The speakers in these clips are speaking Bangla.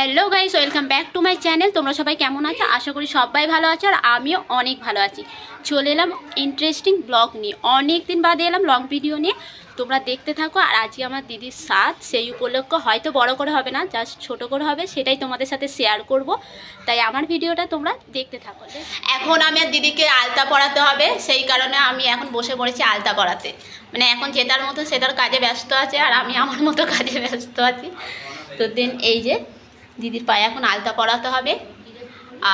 Hello guys, welcome back to my channel. তোমরা সবাই কেমন আছো? আশা করি সবাই ভালো আছো আর আমিও অনেক ভালো আছি। চলে এলাম ইন্টারেস্টিং ব্লগ নিয়ে, অনেক দিন বাদে এলাম লং ভিডিও নিয়ে। তোমরা দেখতে থাকো। আর আজকে আমার দিদির সাথ, সেই উপলক্ষ হয়তো বড় করে হবে না, জাস্ট ছোট করে হবে, সেটাই তোমাদের সাথে শেয়ার করব। তাই আমার ভিডিওটা তোমরা দেখতে থাকো। এখন আমি আর দিদিকে আলতা পরাতে হবে, সেই কারণে আমি এখন বসে পড়েছি আলতা পরাতে। মানে এখন যেটার মতো সেটার কাজে ব্যস্ত আছে আর আমি আমার মতো কাজে ব্যস্ত আছি। তো দেন এই যে দিদির পায়ে এখন আলতা পরাতে হবে,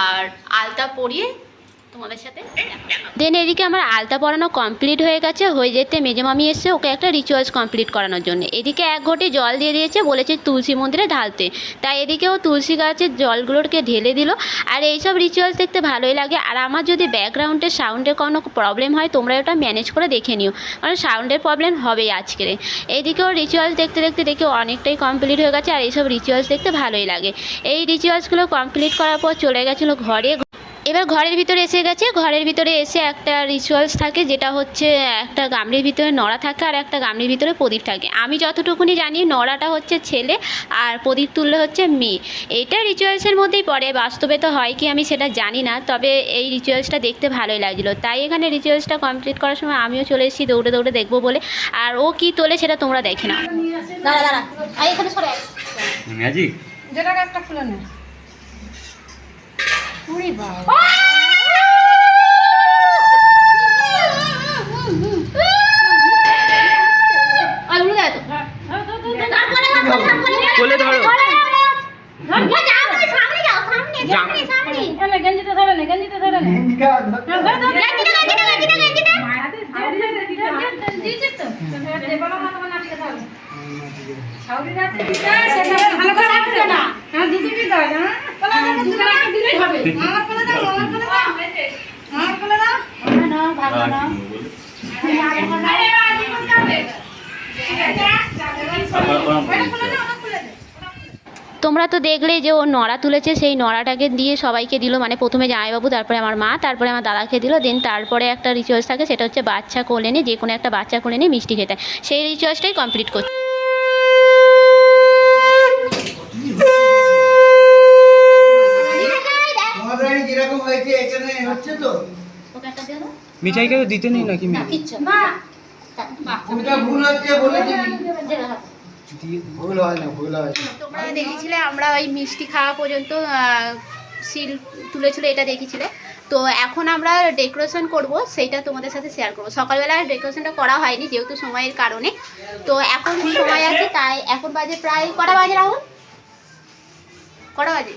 আর আলতা পরিয়ে তোমাদের সাথে দেন এদিকে আমার আলতা পরানো কমপ্লিট হয়ে গেছে। হয়ে যেতে মেজে মামি এসে ওকে একটা রিচুয়ালস কমপ্লিট করানোর জন্য এদিকে এক ঘটি জল দিয়ে দিয়েছে, বলেছে তুলসী মন্দিরে ঢালতে। তাই এদিকে ও তুলসী গাছের জলগুলোকে ঢেলে দিল। আর এইসব রিচুয়ালস দেখতে ভালোই লাগে। আর আমার যদি ব্যাকগ্রাউন্ডের সাউন্ডের কোনো প্রবলেম হয় তোমরা ওটা ম্যানেজ করে দেখে নিও, কারণ সাউন্ডের প্রবলেম হবেই আজকের। এইদিকেও রিচুয়ালস দেখতে দেখতে দেখে অনেকটাই কমপ্লিট হয়ে গেছে। আর এইসব রিচুয়ালস দেখতে ভালোই লাগে। এই রিচুয়ালসগুলো কমপ্লিট করার পর চলে গেছিলো ঘরে। এবার ঘরের ভিতরে এসে গেছে। ঘরের ভিতরে এসে একটা রিচুয়ালস থাকে, যেটা হচ্ছে একটা গামলির ভিতরে নড়া থাকে আর একটা গামলির ভিতরে প্রদীপ থাকে। আমি যতটুকুনি জানি নড়াটা হচ্ছে ছেলে আর প্রদীপ তুললে হচ্ছে মেয়ে। এইটা রিচুয়ালসের মধ্যেই পড়ে, বাস্তবে তো হয় কি আমি সেটা জানি না, তবে এই রিচুয়ালসটা দেখতে ভালোই লাগছিলো। তাই এখানে রিচুয়ালসটা কমপ্লিট করার সময় আমিও চলে এসেছি দৌড়ে দৌড়ে দেখবো বলে। আর ও কি তোলে সেটা তোমরা দেখে নাও। যেটাকে একটা খুলে নে। উড়ি বাবা, কোলে ধরো। গেঞ্জিতে ধরে নে, গেঞ্জিতে ধরে নে। তোমরা তো দেখলেই যে ও নড়া তুলেছে, সেই নড়াটাকে দিয়ে সবাইকে দিল। মানে প্রথমে জামাইবাবু, তারপরে আমার মা, তারপরে আমার দাদাকে দিল। দেন তারপরে একটা রিচুয়ালস থাকে, সেটা হচ্ছে বাচ্চা কোলে নিয়ে, যে কোনো একটা বাচ্চা কোলে নিয়ে মিষ্টি খেতে। সেই রিচুয়ালসটাই কমপ্লিট করছে। মিঠাই কেউ দিতে নেই নাকি? তোমরা দেখেছিলে আমরা ওই মিষ্টি খাওয়া পর্যন্ত সিল তুলেছিল, এটা দেখেছিলে। তো এখন আমরা ডেকোরেশন করব, সেইটা তোমাদের সাথে শেয়ার করব। সকালবেলা ডেকোরেশনটা করা হয়নি যেহেতু সময়ের কারণে। তো এখন সময় আছে, তাই এখন বাজে প্রায় কটা বাজে রাহুল? কটা বাজে?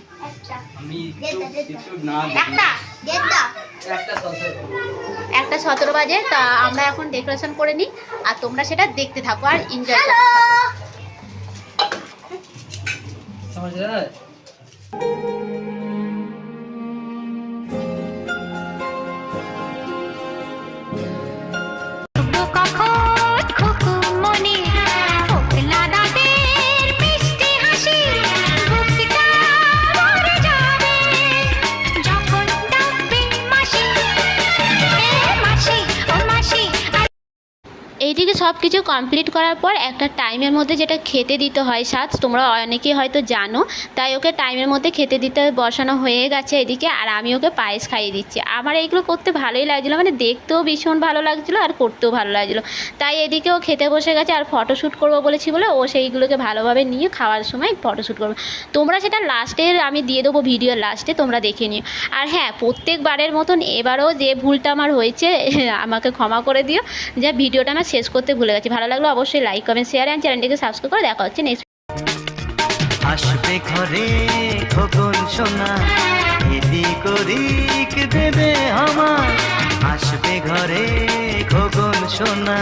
একটা 17 বাজে। তা আমরা এখন ডেকোরেশন করে নিই আর তোমরা সেটা দেখতে থাকো আর এনজয় করো। এইদিকে সব কিছু কমপ্লিট করার পর একটা টাইমের মধ্যে যেটা খেতে দিতে হয় সাথ, তোমরা অনেকেই হয়তো জানো। তাই ওকে টাইমের মধ্যে খেতে দিতে বসানো হয়ে গেছে এদিকে। আর আমি ওকে পায়েস খাইয়ে দিচ্ছি। আমার এইগুলো করতে ভালোই লাগছিলো, মানে দেখতেও ভীষণ ভালো লাগছিলো আর করতেও ভালো লাগছিলো। তাই এদিকে ও খেতে বসে গেছে। আর ফটোশ্যুট করবো বলেছি বলে ও সেইগুলোকে ভালোভাবে নিয়ে খাওয়ার সময় ফটোশ্যুট করবো। তোমরা সেটা লাস্টে আমি দিয়ে দেবো, ভিডিওর লাস্টে তোমরা দেখে নিও। আর হ্যাঁ, প্রত্যেকবারের মতন এবারও যে ভুলটা আমার হয়েছে আমাকে ক্ষমা করে দিও, যে ভিডিওটা আমার শেষ করতে ভুলে গেছি। ভালো লাগলো অবশ্যই লাইক কমেন্ট শেয়ার এন্ড চ্যানেলটিকে সাবস্ক্রাইব করে দেখা হচ্ছে নেক্সট। আসবে ঘরে খোকন সোনা, এদিক ওদিক দেবে আমার। আসবে ঘরে খোকন সোনা।